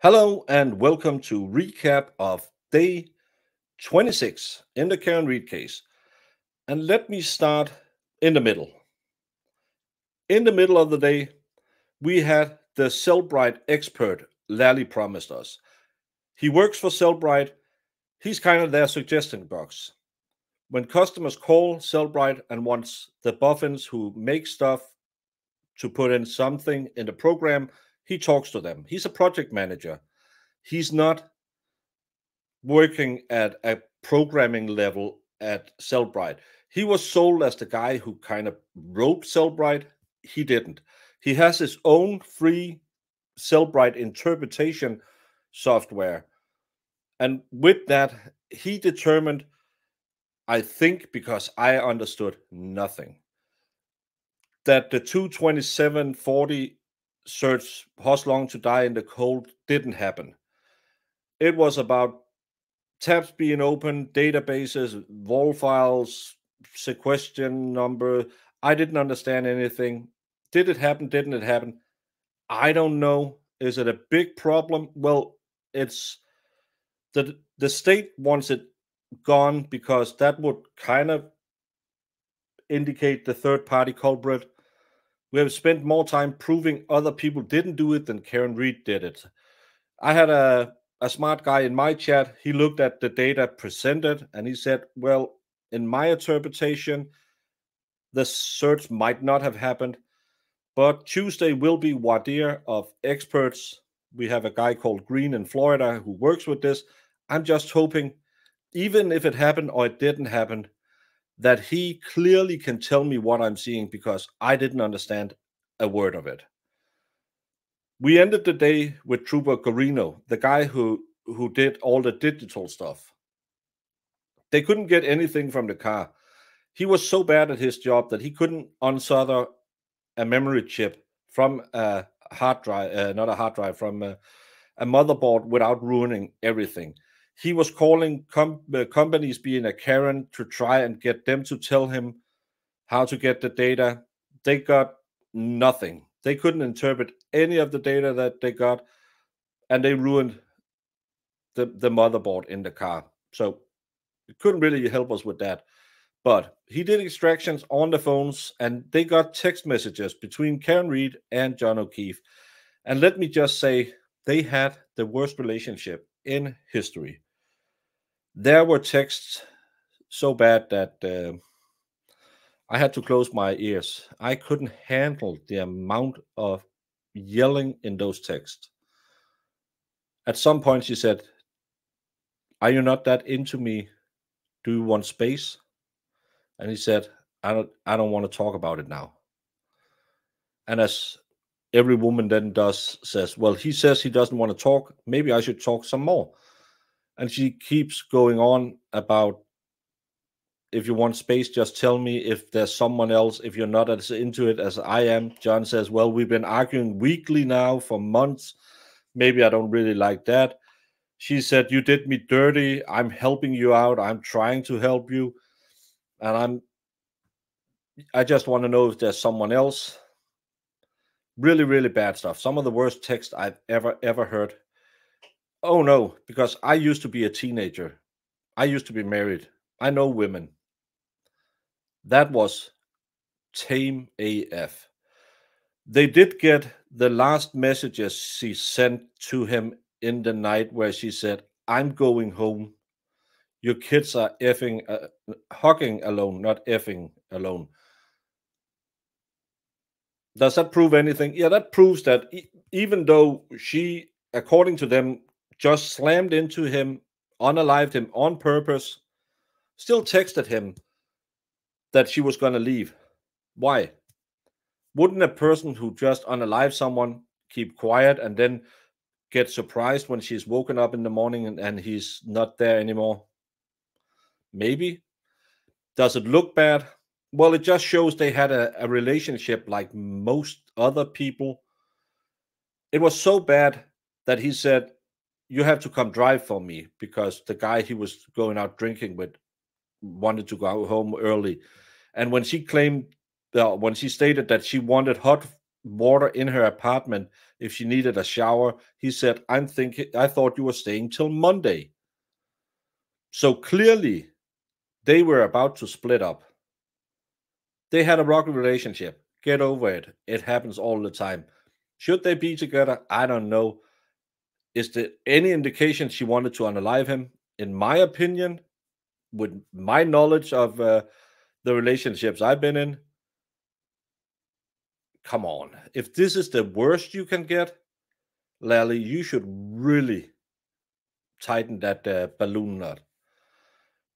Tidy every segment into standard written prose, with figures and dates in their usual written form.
Hello and welcome to recap of day 26 in the Karen Reed case. And let me start in the middle. In the middle of the day, we had the Cellbrite expert Lally promised us. He works for Cellbrite. He's kind of their suggestion box. When customers call Cellbrite and wants the boffins who make stuff to put in something in the program, he talks to them. He's a project manager. He's not working at a programming level at Cellbrite. He was sold as the guy who kind of wrote Cellbrite. He didn't. He has his own free Cellbrite interpretation software. And with that, he determined, I think, because I understood nothing, that the 22740 search How's Long to Die in the Cold didn't happen. It was about tabs being open, databases, vol files, sequestration number. I didn't understand anything. Did it happen? Didn't it happen? I don't know. Is it a big problem? Well, it's the state wants it gone because that would kind of indicate the third party culprit. We have spent more time proving other people didn't do it than Karen Reed did it. I had a smart guy in my chat. He looked at the data presented and he said, well, in my interpretation, the search might not have happened, but Tuesday will be voir dire of experts. We have a guy called Green in Florida who works with this. I'm just hoping, even if it happened or it didn't happen, that he clearly can tell me what I'm seeing because I didn't understand a word of it. We ended the day with Trooper Gorino, the guy who did all the digital stuff. They couldn't get anything from the car. He was so bad at his job that he couldn't unsolder a memory chip from a hard drive, not a hard drive, from a motherboard without ruining everything. He was calling companies being a Karen to try and get them to tell him how to get the data. They got nothing. They couldn't interpret any of the data that they got, and they ruined the motherboard in the car. So it couldn't really help us with that. But he did extractions on the phones, and they got text messages between Karen Reed and John O'Keefe. And let me just say, they had the worst relationship in history. There were texts so bad that I had to close my ears. I couldn't handle the amount of yelling in those texts. At some point, she said, "Are you not that into me? Do you want space?" And he said, I don't want to talk about it now." And as every woman then does, says, "Well, he says he doesn't want to talk. Maybe I should talk some more." And she keeps going on about, "If you want space, just tell me if there's someone else, if you're not as into it as I am." John says, "Well, we've been arguing weekly now for months. Maybe I don't really like that." She said, "You did me dirty. I'm helping you out. I'm trying to help you. And I just want to know if there's someone else." Really, really bad stuff. Some of the worst text I've ever heard. Oh no, because I used to be a teenager. I used to be married. I know women. That was tame AF. They did get the last messages she sent to him in the night where she said, "I'm going home. Your kids are effing, hugging alone, not effing alone." Does that prove anything? Yeah, that proves that even though she, according to them, just slammed into him, unalived him on purpose, still texted him that she was going to leave. Why? Wouldn't a person who just unalive someone keep quiet and then get surprised when she's woken up in the morning and he's not there anymore? Maybe. Does it look bad? Well, it just shows they had a relationship like most other people. It was so bad that he said, "You have to come drive for me," because the guy he was going out drinking with wanted to go home early. And when she claimed, when she stated that she wanted hot water in her apartment if she needed a shower. He said, I thought you were staying till Monday. So clearly, they were about to split up. They had a rocky relationship. Get over it. It happens all the time. Should they be together? I don't know. Is there any indication she wanted to unalive him? In my opinion, with my knowledge of the relationships I've been in, come on. If this is the worst you can get, Lally, you should really tighten that balloon knot.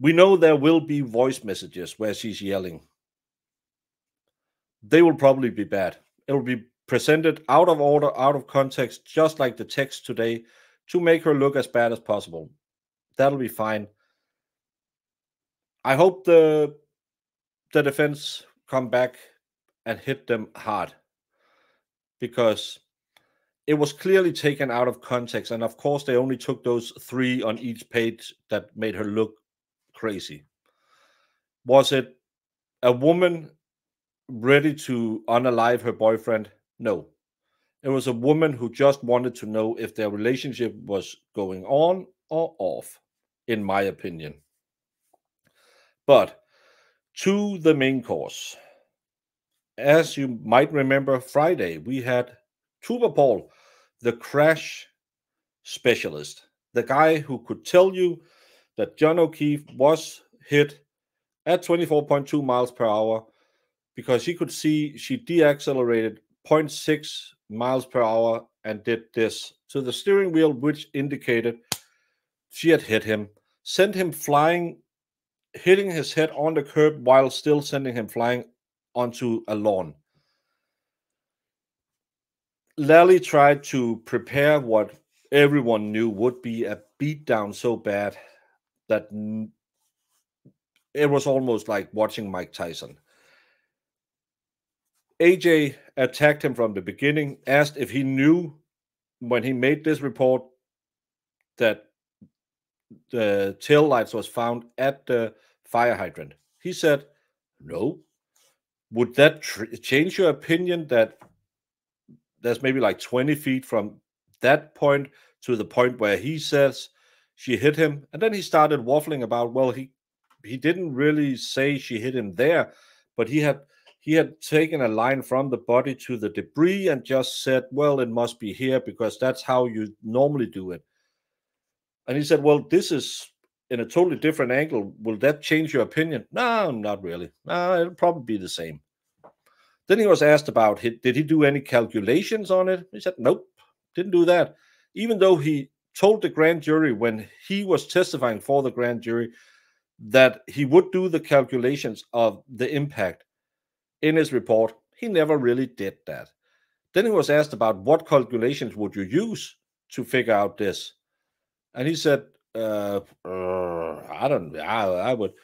We know there will be voice messages where she's yelling. They will probably be bad. It will be presented out of order, out of context, just like the text today, to make her look as bad as possible. That'll be fine. I hope the defense come back and hit them hard, because it was clearly taken out of context. And of course, they only took those 3 on each page that made her look crazy. Was it a woman ready to unalive her boyfriend? No. It was a woman who just wanted to know if their relationship was going on or off, in my opinion. But to the main course. As you might remember, Friday, we had Trooper Paul, the crash specialist, the guy who could tell you that John O'Keefe was hit at 24.2 miles per hour, because he could see she deaccelerated 0.6 miles per hour and did this to the steering wheel, which indicated she had hit him, sent him flying, hitting his head on the curb while still sending him flying onto a lawn. Lally tried to prepare what everyone knew would be a beatdown so bad that it was almost like watching Mike Tyson. AJ attacked him from the beginning, asked if he knew when he made this report that the tail lights was found at the fire hydrant. He said, no. Would that change your opinion that there's maybe like 20 feet from that point to the point where he says she hit him? And then he started waffling about, well, he didn't really say she hit him there, but he had taken a line from the body to the debris and just said, well, it must be here because that's how you normally do it. And he said, well, this is in a totally different angle. Will that change your opinion? No, not really. No, it'll probably be the same. Then he was asked about, did he do any calculations on it? He said, nope, didn't do that. Even though he told the grand jury when he was testifying for the grand jury that he would do the calculations of the impact in his report, he never really did that. Then he was asked about what calculations would you use to figure out this? And he said, I would.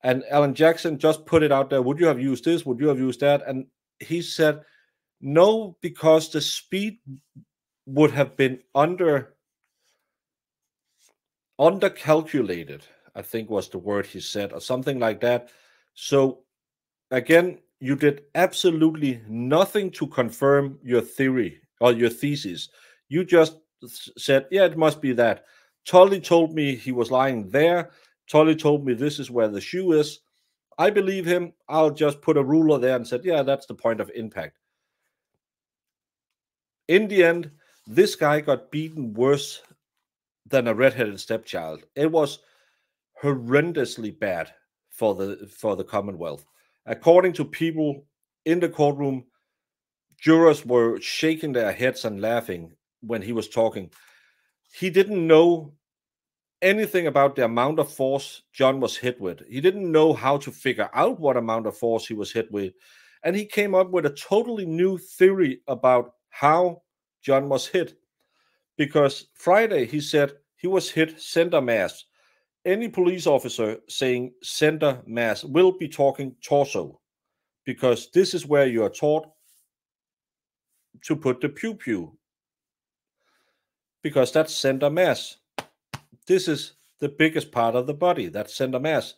And Alan Jackson just put it out there. Would you have used this? Would you have used that? And he said, no, because the speed would have been undercalculated, I think was the word he said, or something like that. So again, you did absolutely nothing to confirm your theory or your thesis. You just said, yeah, it must be that. Tully told me he was lying there. Tully told me this is where the shoe is. I believe him. I'll just put a ruler there and said, yeah, that's the point of impact. In the end, this guy got beaten worse than a redheaded stepchild. It was horrendously bad for the Commonwealth. According to people in the courtroom, jurors were shaking their heads and laughing when he was talking. He didn't know anything about the amount of force John was hit with. He didn't know how to figure out what amount of force he was hit with. And he came up with a totally new theory about how John was hit. Because Friday, he said he was hit center mass. Any police officer saying center mass will be talking torso, because this is where you are taught to put the pew-pew, because that's center mass. This is the biggest part of the body. That's center mass.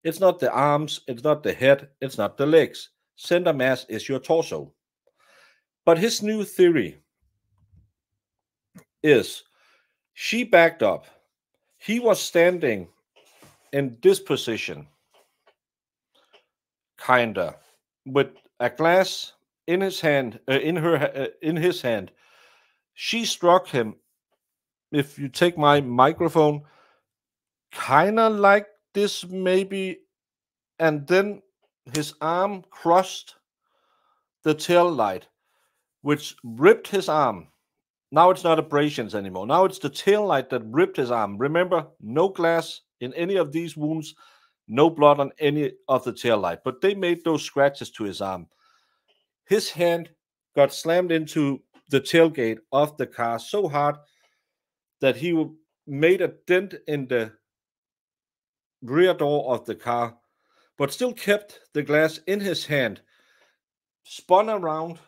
It's not the arms, it's not the head, it's not the legs. Center mass is your torso. But his new theory is she backed up. He was standing in this position, kinda, with a glass in his hand, in his hand. She struck him. If you take my microphone, kinda like this, maybe, and then his arm crushed the tail light, which ripped his arm. Now it's not abrasions anymore. Now it's the tail light that ripped his arm. Remember, no glass in any of these wounds, no blood on any of the tail light, but they made those scratches to his arm. His hand got slammed into the tailgate of the car so hard that he made a dent in the rear door of the car, but still kept the glass in his hand, spun around,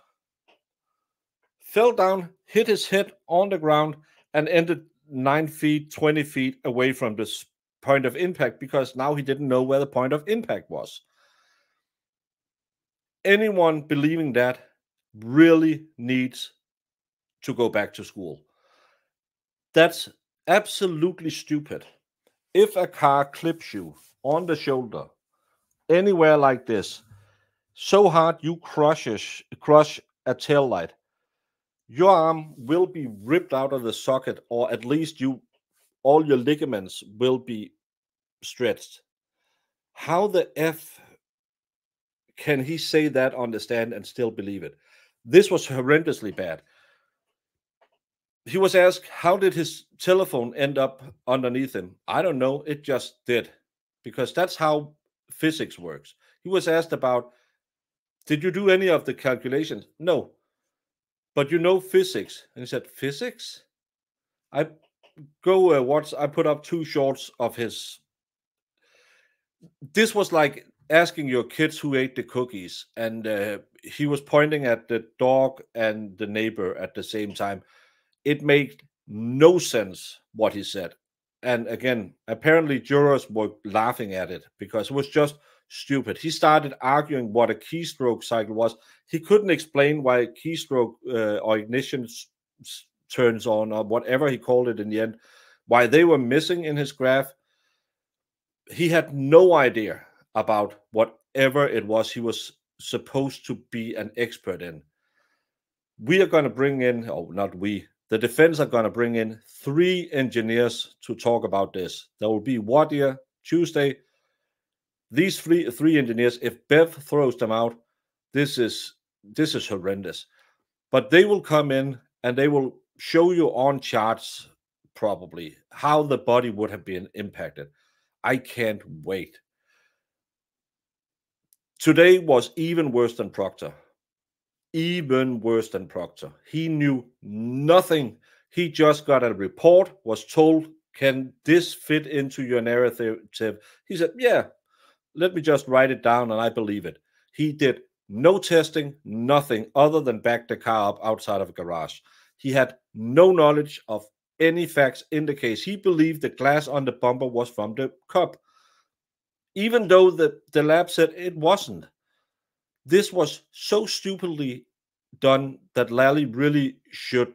fell down, hit his head on the ground, and ended 9 feet, 20 feet away from this point of impact, because now he didn't know where the point of impact was. Anyone believing that really needs to go back to school. That's absolutely stupid. If a car clips you on the shoulder, anywhere like this, so hard you crush a tail light, your arm will be ripped out of the socket, or at least all your ligaments will be stretched. How the F can he say that on the stand and still believe it? This was horrendously bad. He was asked, how did his telephone end up underneath him? I don't know. It just did, because that's how physics works. He was asked about, did you do any of the calculations? No. But you know physics. And he said, physics? I put up 2 shorts of his. This was like asking your kids who ate the cookies, and he was pointing at the dog and the neighbor at the same time. It made no sense what he said. And again, apparently jurors were laughing at it because it was just stupid. He started arguing what a keystroke cycle was. He couldn't explain why keystroke or ignition turns on, or whatever he called it in the end, why they were missing in his graph. He had no idea about whatever it was he was supposed to be an expert in. We are going to bring in, oh, not we, the defense are going to bring in 3 engineers to talk about this. There will be Wadia Tuesday. These three engineers, if Bev throws them out, this is horrendous. But they will come in and they will show you on charts probably how the body would have been impacted. I can't wait. Today was even worse than Proctor. Even worse than Proctor. He knew nothing. He just got a report, was told, can this fit into your narrative? He said, yeah, let me just write it down and I believe it. He did no testing, nothing other than back the car up outside of a garage. He had no knowledge of any facts in the case. He believed the glass on the bumper was from the cup, even though the lab said it wasn't. This was so stupidly done that Lally really should,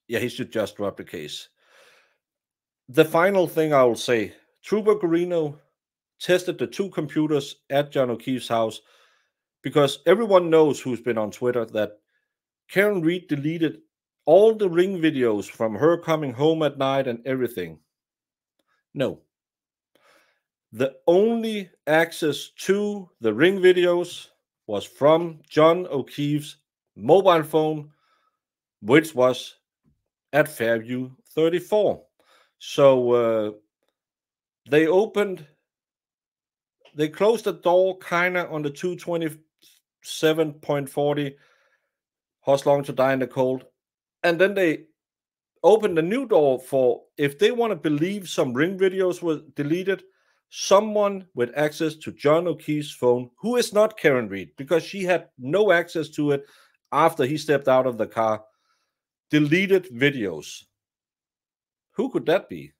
he should just drop the case. The final thing I will say, Trooper Guarino tested the 2 computers at John O'Keefe's house, because everyone knows who's been on Twitter that Karen Reed deleted all the Ring videos from her coming home at night and everything. No. The only access to the Ring videos was from John O'Keefe's mobile phone, which was at Fairview 34. So they closed the door kind of on the 227.40, Horse Long to Die in the Cold. And then they opened a new door for, if they want to believe some Ring videos were deleted, someone with access to John O'Keefe's phone, who is not Karen Reed, because she had no access to it after he stepped out of the car, deleted videos. Who could that be?